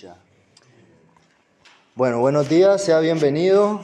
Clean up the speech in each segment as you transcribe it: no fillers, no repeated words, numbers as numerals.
Ya. Bueno, buenos días, sea bienvenido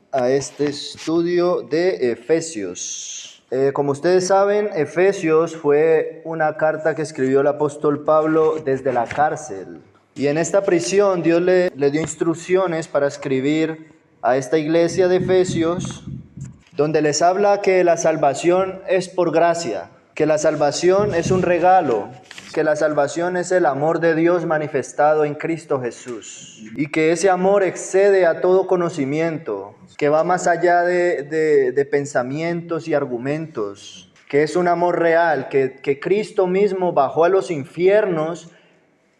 a este estudio de Efesios. Como ustedes saben, Efesios fue una carta que escribió el apóstol Pablo desde la cárcel. Y en esta prisión Dios le dio instrucciones para escribir a esta iglesia de Efesios, donde les habla que la salvación es por gracia, que la salvación es un regalo, que la salvación es el amor de Dios manifestado en Cristo Jesús, y que ese amor excede a todo conocimiento, que va más allá de pensamientos y argumentos, que es un amor real, que Cristo mismo bajó a los infiernos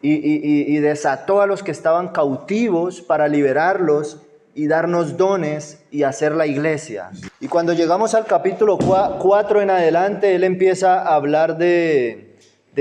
y desató a los que estaban cautivos para liberarlos y darnos dones y hacer la iglesia. Y cuando llegamos al capítulo 4 en adelante, él empieza a hablar de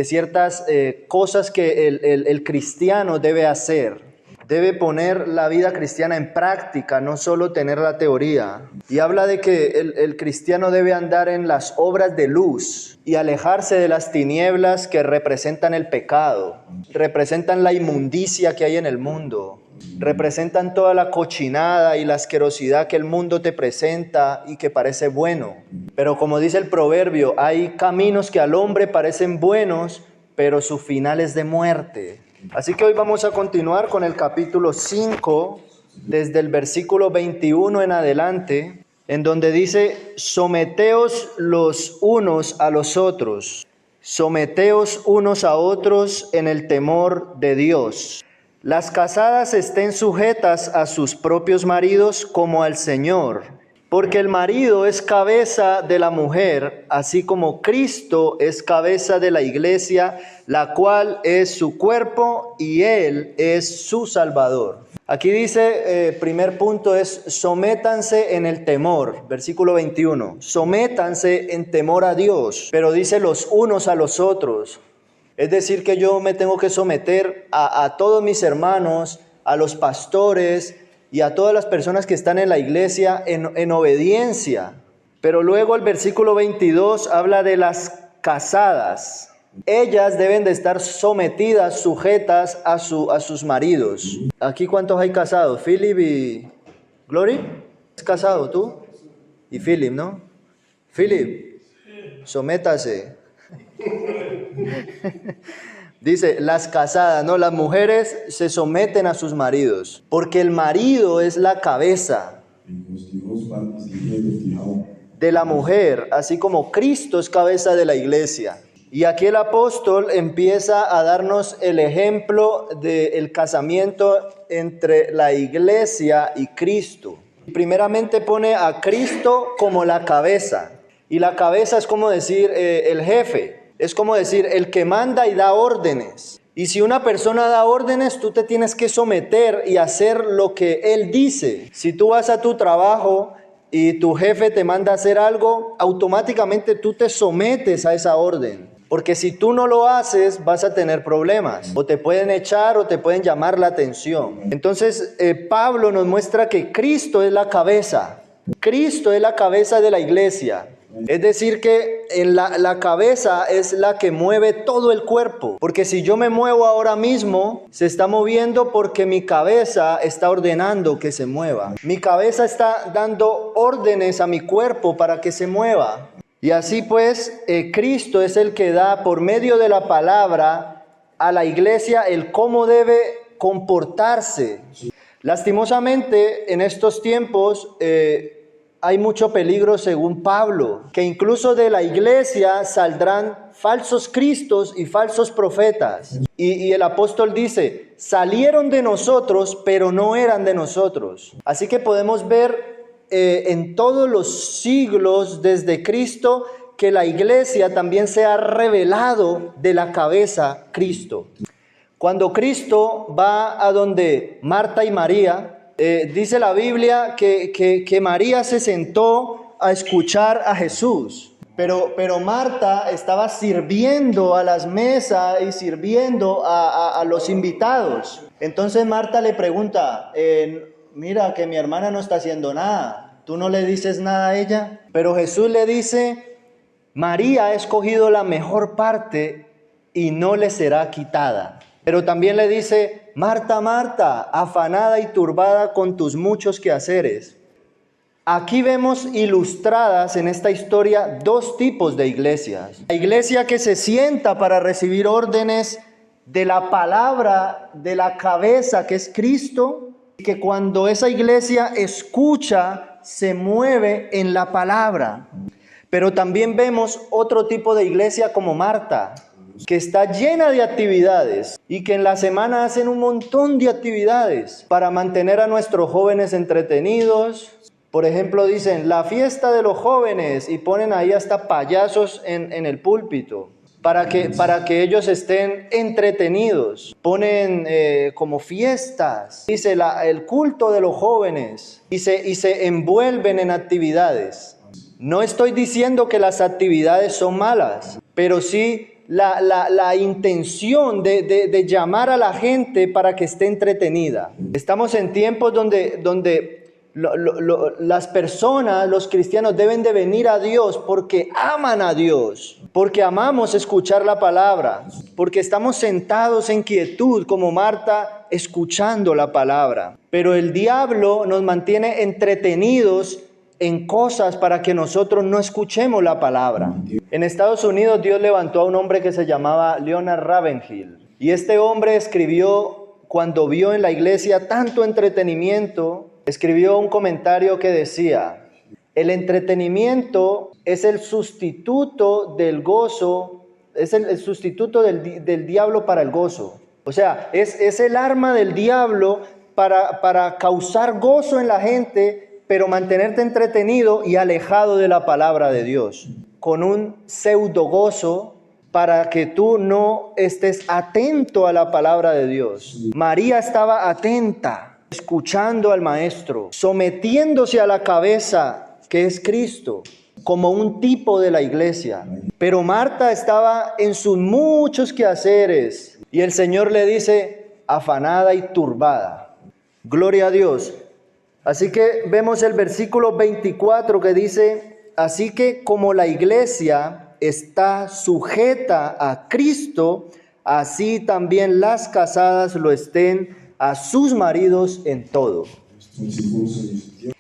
ciertas cosas que el cristiano debe hacer. Debe poner la vida cristiana en práctica, no solo tener la teoría. Y habla de que el cristiano debe andar en las obras de luz y alejarse de las tinieblas que representan el pecado, representan la inmundicia que hay en el mundo, representan toda la cochinada y la asquerosidad que el mundo te presenta y que parece bueno. Pero como dice el proverbio, hay caminos que al hombre parecen buenos, pero su final es de muerte. Así que hoy vamos a continuar con el capítulo 5, desde el versículo 21 en adelante, en donde dice: someteos los unos a los otros, someteos unos a otros en el temor de Dios. Las casadas estén sujetas a sus propios maridos como al Señor, porque el marido es cabeza de la mujer, así como Cristo es cabeza de la iglesia, la cual es su cuerpo y Él es su Salvador. Aquí dice, primer punto es, sométanse en el temor, versículo 21, sométanse en temor a Dios, pero dice los unos a los otros. Es decir, que yo me tengo que someter a todos mis hermanos, a los pastores y a todas las personas que están en la iglesia en obediencia. Pero luego el versículo 22 habla de las casadas. Ellas deben de estar sometidas, sujetas a sus maridos. ¿Aquí cuántos hay casados? ¿Philip y Glory? ¿Es casado tú? Y Philip, ¿no? Philip, sométase. Dice, las casadas, no, las mujeres se someten a sus maridos, porque el marido es la cabeza de la mujer, así como Cristo es cabeza de la iglesia. Y aquí el apóstol empieza a darnos el ejemplo del casamiento entre la iglesia y Cristo. Primeramente pone a Cristo como la cabeza, y la cabeza es como decir el jefe. Es como decir, el que manda y da órdenes. Y si una persona da órdenes, tú te tienes que someter y hacer lo que él dice. Si tú vas a tu trabajo y tu jefe te manda a hacer algo, automáticamente tú te sometes a esa orden. Porque si tú no lo haces, vas a tener problemas. O te pueden echar o te pueden llamar la atención. Entonces, Pablo nos muestra que Cristo es la cabeza. Cristo es la cabeza de la iglesia. Es decir que la cabeza es la que mueve todo el cuerpo. Porque si yo me muevo ahora mismo, se está moviendo porque mi cabeza está ordenando que se mueva. Mi cabeza está dando órdenes a mi cuerpo para que se mueva. Y así pues, Cristo es el que da por medio de la palabra a la iglesia el cómo debe comportarse. Lastimosamente, en estos tiempos hay mucho peligro, según Pablo, que incluso de la iglesia saldrán falsos cristos y falsos profetas. Y el apóstol dice, salieron de nosotros, pero no eran de nosotros. Así que podemos ver en todos los siglos desde Cristo que la iglesia también se ha revelado de la cabeza Cristo. Cuando Cristo va a donde Marta y María, dice la Biblia que María se sentó a escuchar a Jesús, pero Marta estaba sirviendo a las mesas y sirviendo a los invitados. Entonces Marta le pregunta, mira que mi hermana no está haciendo nada, ¿tú no le dices nada a ella? Pero Jesús le dice, María ha escogido la mejor parte y no le será quitada. Pero también le dice, Marta, Marta, afanada y turbada con tus muchos quehaceres. Aquí vemos ilustradas en esta historia dos tipos de iglesias. La iglesia que se sienta para recibir órdenes de la palabra de la cabeza que es Cristo, y que cuando esa iglesia escucha, se mueve en la palabra. Pero también vemos otro tipo de iglesia como Marta, que está llena de actividades y que en la semana hacen un montón de actividades para mantener a nuestros jóvenes entretenidos. Por ejemplo, dicen la fiesta de los jóvenes y ponen ahí hasta payasos en el púlpito para que ellos estén entretenidos. Ponen como fiestas, dice el culto de los jóvenes y se envuelven en actividades. No estoy diciendo que las actividades son malas, pero sí la intención de llamar a la gente para que esté entretenida. Estamos en tiempos donde las personas, los cristianos deben de venir a Dios porque aman a Dios, porque amamos escuchar la palabra, porque estamos sentados en quietud como Marta escuchando la palabra. Pero el diablo nos mantiene entretenidos en cosas para que nosotros no escuchemos la palabra. En Estados Unidos Dios levantó a un hombre que se llamaba Leonard Ravenhill, y este hombre escribió, cuando vio en la iglesia tanto entretenimiento, escribió un comentario que decía: el entretenimiento es el sustituto del gozo, es el sustituto del diablo para el gozo. O sea, es el arma del diablo para causar gozo en la gente, pero mantenerte entretenido y alejado de la palabra de Dios, con un pseudo gozo para que tú no estés atento a la palabra de Dios. María estaba atenta, escuchando al Maestro, sometiéndose a la cabeza que es Cristo, como un tipo de la iglesia. Pero Marta estaba en sus muchos quehaceres y el Señor le dice, afanada y turbada. Gloria a Dios. Así que vemos el versículo 24 que dice, así que como la iglesia está sujeta a Cristo, así también las casadas lo estén a sus maridos en todo.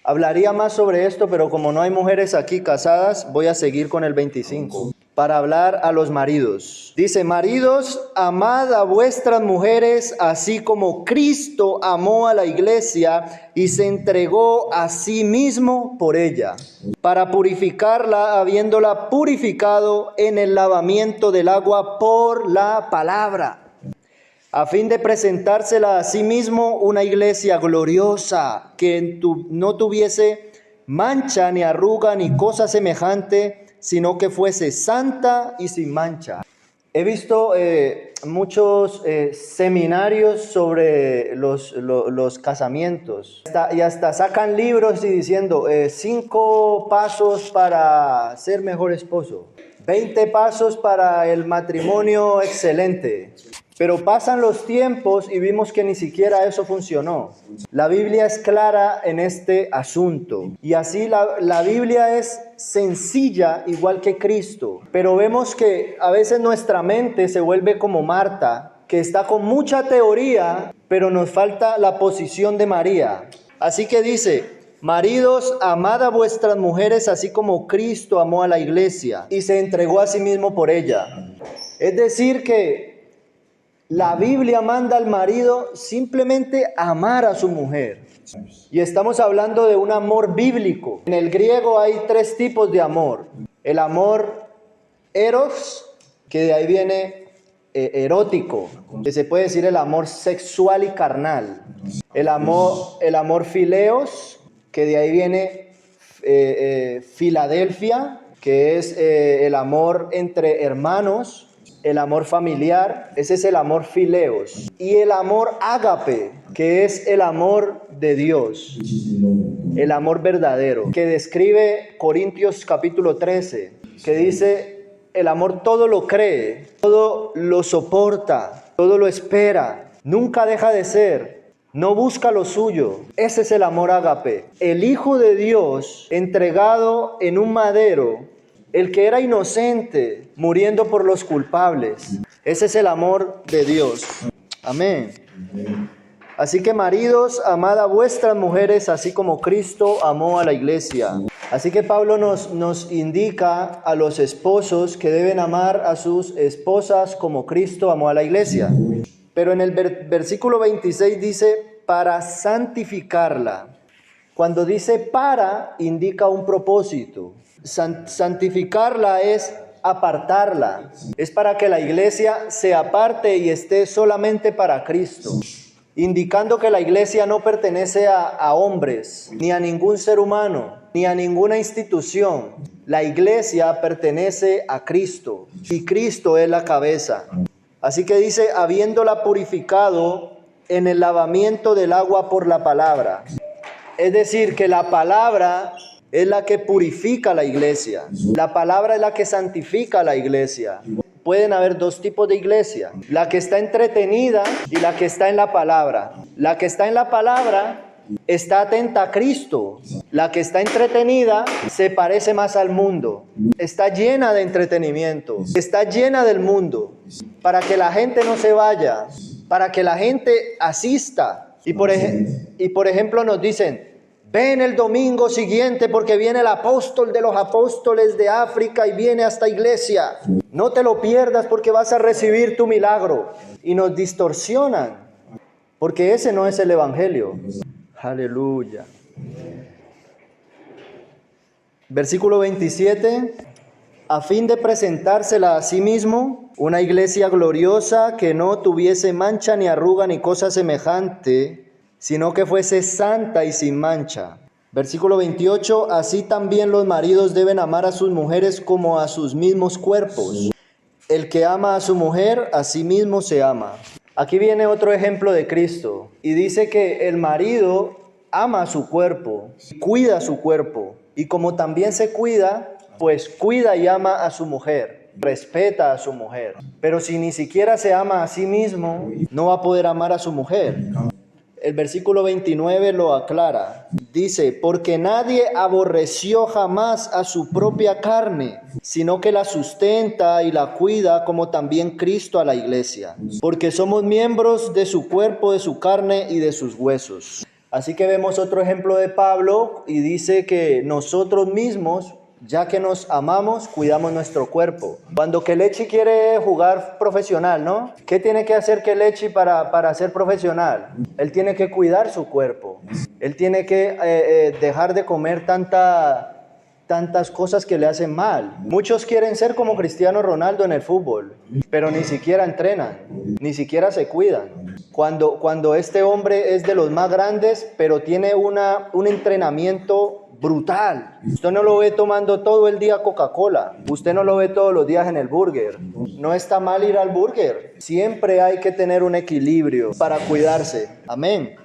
Hablaría más sobre esto, pero como no hay mujeres aquí casadas, voy a seguir con el 25 para hablar a los maridos. Dice, maridos, amad a vuestras mujeres, así como Cristo amó a la iglesia y se entregó a sí mismo por ella, para purificarla, habiéndola purificado en el lavamiento del agua por la palabra, a fin de presentársela a sí mismo una iglesia gloriosa, que no tuviese mancha, ni arruga, ni cosa semejante, sino que fuese santa y sin mancha. He visto muchos seminarios sobre los casamientos, y hasta sacan libros y diciendo 5 pasos para ser mejor esposo, 20 pasos para el matrimonio excelente. Pero pasan los tiempos y vimos que ni siquiera eso funcionó. La Biblia es clara en este asunto. Y así la Biblia es sencilla igual que Cristo. Pero vemos que a veces nuestra mente se vuelve como Marta, que está con mucha teoría, pero nos falta la posición de María. Así que dice, maridos, amad a vuestras mujeres así como Cristo amó a la iglesia y se entregó a sí mismo por ella. Es decir que la Biblia manda al marido simplemente amar a su mujer. Y estamos hablando de un amor bíblico. En el griego hay 3 tipos de amor. El amor eros, que de ahí viene erótico, que se puede decir el amor sexual y carnal. El amor fileos, que de ahí viene Filadelfia, que es el amor entre hermanos. El amor familiar, ese es el amor fileos. Y el amor ágape, que es el amor de Dios, el amor verdadero, que describe Corintios capítulo 13, que dice, el amor todo lo cree, todo lo soporta, todo lo espera, nunca deja de ser, no busca lo suyo. Ese es el amor ágape. El Hijo de Dios entregado en un madero, el que era inocente, muriendo por los culpables. Ese es el amor de Dios. Amén. Así que maridos, amad a vuestras mujeres, así como Cristo amó a la iglesia. Así que Pablo nos indica a los esposos que deben amar a sus esposas como Cristo amó a la iglesia. Pero en el versículo 26 dice, para santificarla. Cuando dice para, indica un propósito. Santificarla es apartarla. Es para que la iglesia se aparte y esté solamente para Cristo. Indicando que la iglesia no pertenece a hombres, ni a ningún ser humano, ni a ninguna institución. La iglesia pertenece a Cristo y Cristo es la cabeza. Así que dice, habiéndola purificado en el lavamiento del agua por la palabra. Es decir, que la palabra es la que purifica la iglesia. La palabra es la que santifica la iglesia. Pueden haber dos tipos de iglesia, la que está entretenida y la que está en la palabra. La que está en la palabra está atenta a Cristo. La que está entretenida se parece más al mundo. Está llena de entretenimiento, está llena del mundo, para que la gente no se vaya, para que la gente asista. Y por ejemplo nos dicen, ven el domingo siguiente porque viene el apóstol de los apóstoles de África y viene a esta iglesia. No te lo pierdas porque vas a recibir tu milagro. Y nos distorsionan, porque ese no es el evangelio. Aleluya. Versículo 27. A fin de presentársela a sí mismo, una iglesia gloriosa que no tuviese mancha ni arruga ni cosa semejante, sino que fuese santa y sin mancha. Versículo 28, así también los maridos deben amar a sus mujeres como a sus mismos cuerpos. El que ama a su mujer, a sí mismo se ama. Aquí viene otro ejemplo de Cristo, y dice que el marido ama a su cuerpo, cuida su cuerpo, y como también se cuida, pues cuida y ama a su mujer, respeta a su mujer. Pero si ni siquiera se ama a sí mismo, no va a poder amar a su mujer. El versículo 29 lo aclara. Dice, porque nadie aborreció jamás a su propia carne, sino que la sustenta y la cuida, como también Cristo a la iglesia. Porque somos miembros de su cuerpo, de su carne y de sus huesos. Así que vemos otro ejemplo de Pablo y dice que nosotros mismos, ya que nos amamos, cuidamos nuestro cuerpo. Cuando Kelechi quiere jugar profesional, ¿no? ¿Qué tiene que hacer Kelechi para ser profesional? Él tiene que cuidar su cuerpo. Él tiene que dejar de comer tantas cosas que le hacen mal. Muchos quieren ser como Cristiano Ronaldo en el fútbol, pero ni siquiera entrenan, ni siquiera se cuidan. Cuando este hombre es de los más grandes, pero tiene un entrenamiento brutal. Usted no lo ve tomando todo el día Coca-Cola. Usted no lo ve todos los días en el burger. No está mal ir al burger. Siempre hay que tener un equilibrio para cuidarse. Amén.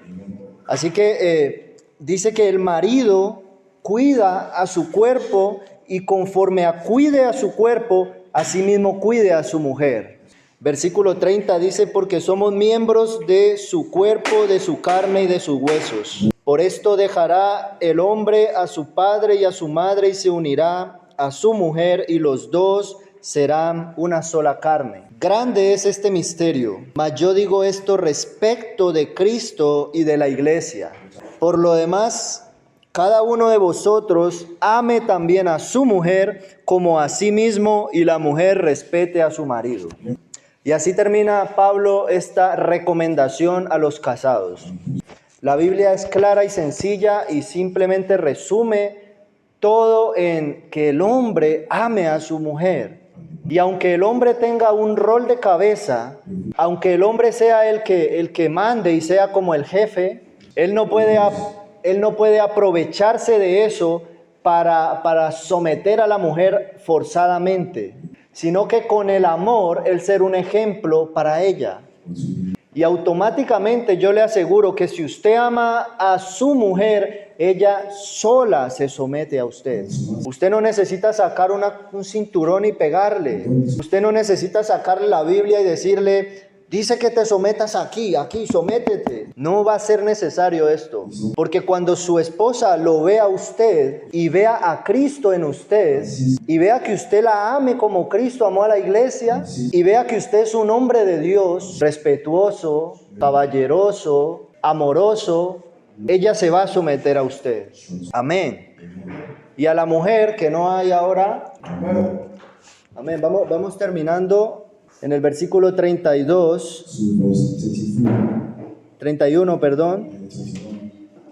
Así que dice que el marido cuida a su cuerpo y conforme cuide a su cuerpo, asimismo cuide a su mujer. Versículo 30 dice, porque somos miembros de su cuerpo, de su carne y de sus huesos. Por esto dejará el hombre a su padre y a su madre y se unirá a su mujer y los dos serán una sola carne. Grande es este misterio, mas yo digo esto respecto de Cristo y de la iglesia. Por lo demás, cada uno de vosotros ame también a su mujer como a sí mismo y la mujer respete a su marido. Y así termina Pablo esta recomendación a los casados. La Biblia es clara y sencilla y simplemente resume todo en que el hombre ame a su mujer. Y aunque el hombre tenga un rol de cabeza, aunque el hombre sea el que mande y sea como el jefe, él no puede aprovecharse de eso para someter a la mujer forzadamente, sino que con el amor, él ser un ejemplo para ella. Y automáticamente yo le aseguro que si usted ama a su mujer, ella sola se somete a usted. Usted no necesita sacar un cinturón y pegarle. Usted no necesita sacarle la Biblia y decirle, Dice que te sometas aquí, sométete. No va a ser necesario esto, porque cuando su esposa lo vea a usted y vea a Cristo en usted y vea que usted la ame como Cristo amó a la iglesia y vea que usted es un hombre de Dios, respetuoso, caballeroso, amoroso, ella se va a someter a usted. Amén. Y a la mujer que no hay ahora, amén. Vamos terminando en el versículo 31, perdón.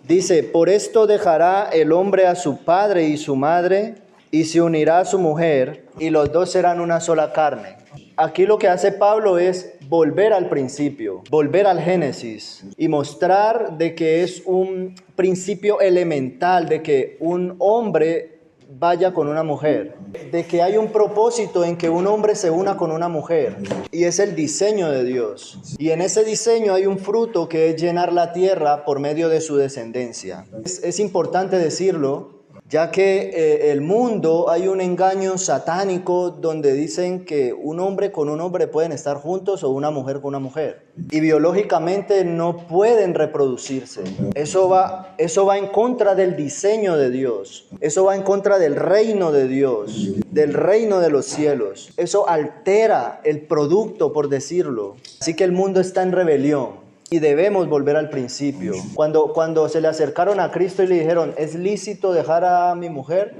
Dice, por esto dejará el hombre a su padre y su madre, y se unirá a su mujer, y los dos serán una sola carne. Aquí lo que hace Pablo es volver al principio, volver al Génesis, y mostrar de que es un principio elemental, de que un hombre vaya con una mujer, de que hay un propósito en que un hombre se una con una mujer, y es el diseño de Dios, y en ese diseño hay un fruto que es llenar la tierra por medio de su descendencia. Es importante decirlo, ya que el mundo hay un engaño satánico donde dicen que un hombre con un hombre pueden estar juntos o una mujer con una mujer, y biológicamente no pueden reproducirse. Eso va en contra del diseño de Dios, eso va en contra del reino de Dios, del reino de los cielos. Eso altera el producto, por decirlo. Así que el mundo está en rebelión. Y debemos volver al principio. Cuando se le acercaron a Cristo y le dijeron, ¿es lícito dejar a mi mujer?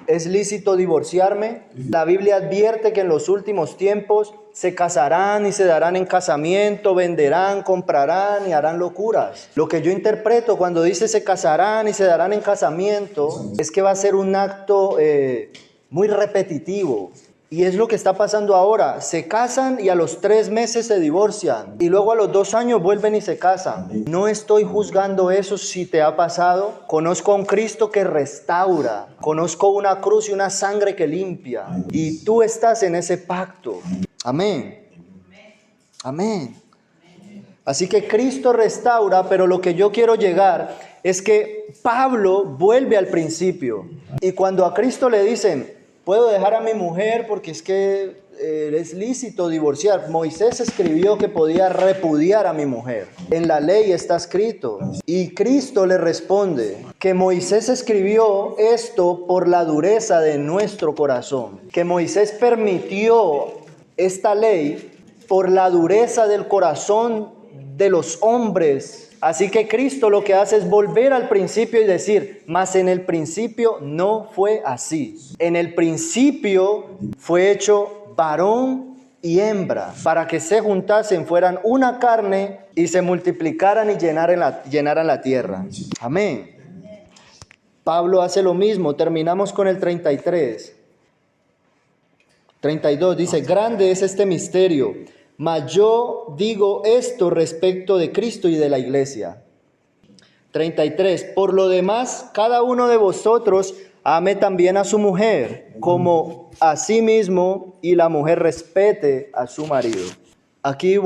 ¿Es lícito divorciarme? La Biblia advierte que en los últimos tiempos se casarán y se darán en casamiento, venderán, comprarán y harán locuras. Lo que yo interpreto cuando dice se casarán y se darán en casamiento es que va a ser un acto muy repetitivo. Y es lo que está pasando ahora. Se casan y a los 3 meses se divorcian. Y luego a los 2 años vuelven y se casan. No estoy juzgando eso si te ha pasado. Conozco a un Cristo que restaura. Conozco una cruz y una sangre que limpia. Y tú estás en ese pacto. Amén. Amén. Así que Cristo restaura, pero lo que yo quiero llegar es que Pablo vuelve al principio. Y cuando a Cristo le dicen, puedo dejar a mi mujer porque es que es lícito divorciar. Moisés escribió que podía repudiar a mi mujer. En la ley está escrito. Y Cristo le responde que Moisés escribió esto por la dureza de nuestro corazón. Que Moisés permitió esta ley por la dureza del corazón de los hombres. Así que Cristo lo que hace es volver al principio y decir, mas en el principio no fue así. En el principio fue hecho varón y hembra, para que se juntasen, fueran una carne y se multiplicaran y llenaran la tierra. Amén. Pablo hace lo mismo. Terminamos con el 32 dice, grande es este misterio. Mas yo digo esto respecto de Cristo y de la iglesia. 33. Por lo demás, cada uno de vosotros ame también a su mujer, como a sí mismo, y la mujer respete a su marido. Aquí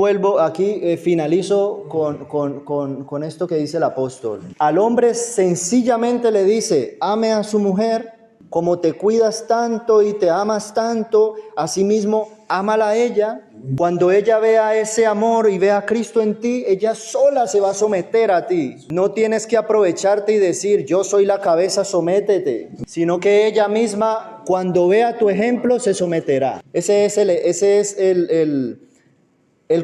finalizo con esto que dice el apóstol. Al hombre sencillamente le dice, ame a su mujer, como te cuidas tanto y te amas tanto, asimismo, ámala a ella. Cuando ella vea ese amor y vea a Cristo en ti, ella sola se va a someter a ti. No tienes que aprovecharte y decir, yo soy la cabeza, sométete. Sino que ella misma, cuando vea tu ejemplo, se someterá. Ese es el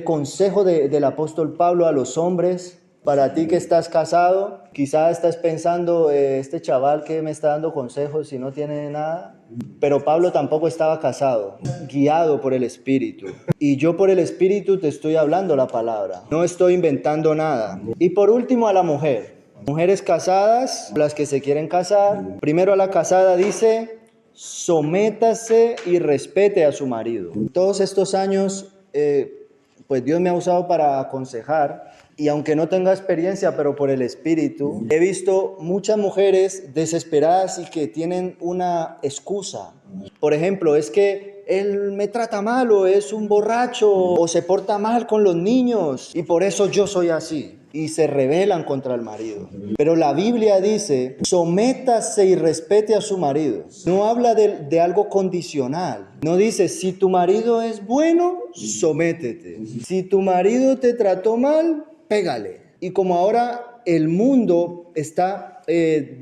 consejo del apóstol Pablo a los hombres. Para ti que estás casado, quizás estás pensando, este chaval que me está dando consejos y no tiene nada. Pero Pablo tampoco estaba casado, guiado por el Espíritu. Y yo por el Espíritu te estoy hablando la palabra. No estoy inventando nada. Y por último a la mujer. Mujeres casadas, las que se quieren casar. Primero a la casada dice, sométase y respete a su marido. Todos estos años, pues Dios me ha usado para aconsejar. Y aunque no tenga experiencia, pero por el Espíritu, he visto muchas mujeres desesperadas y que tienen una excusa. Por ejemplo, es que él me trata mal, o es un borracho, o se porta mal con los niños, y por eso yo soy así. y se rebelan contra el marido. Pero la Biblia dice, sométase y respete a su marido. No habla de algo condicional. No dice, si tu marido es bueno, sométete. Si tu marido te trató mal, pégale. Y como ahora el mundo está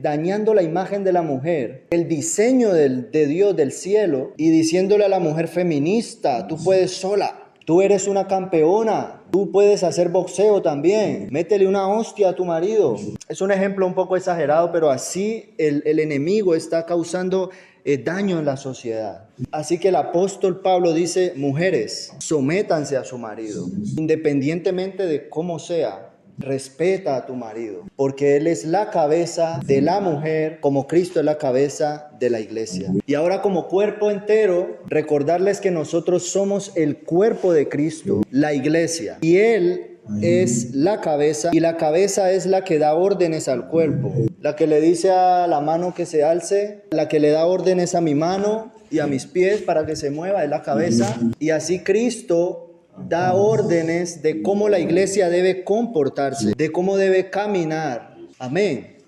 dañando la imagen de la mujer, el diseño de Dios del cielo, y diciéndole a la mujer feminista, tú puedes sola, tú eres una campeona, tú puedes hacer boxeo también, métele una hostia a tu marido. Es un ejemplo un poco exagerado, pero así el enemigo está causando daño en la sociedad. Así que el apóstol Pablo dice, mujeres, sométanse a su marido, independientemente de cómo sea. Respeta a tu marido, porque él es la cabeza de la mujer, como Cristo es la cabeza de la iglesia. Y ahora, como cuerpo entero, recordarles que nosotros somos el cuerpo de Cristo, la iglesia, y él es la cabeza, y la cabeza es la que da órdenes al cuerpo, la que le dice a la mano que se alce, la que le da órdenes a mi mano y a mis pies para que se mueva, es la cabeza. Y así Cristo da órdenes de cómo la iglesia debe comportarse, de cómo debe caminar. Amén.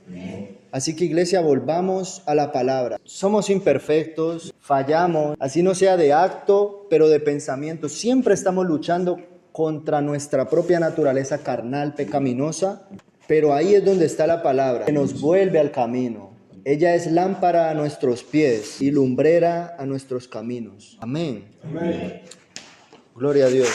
Así que, iglesia, volvamos a la palabra. Somos imperfectos, fallamos, así no sea de acto, pero de pensamiento. Siempre estamos luchando contra nuestra propia naturaleza carnal, pecaminosa, pero ahí es donde está la palabra, que nos vuelve al camino. Ella es lámpara a nuestros pies y lumbrera a nuestros caminos. Amén. Amén. Gloria a Dios.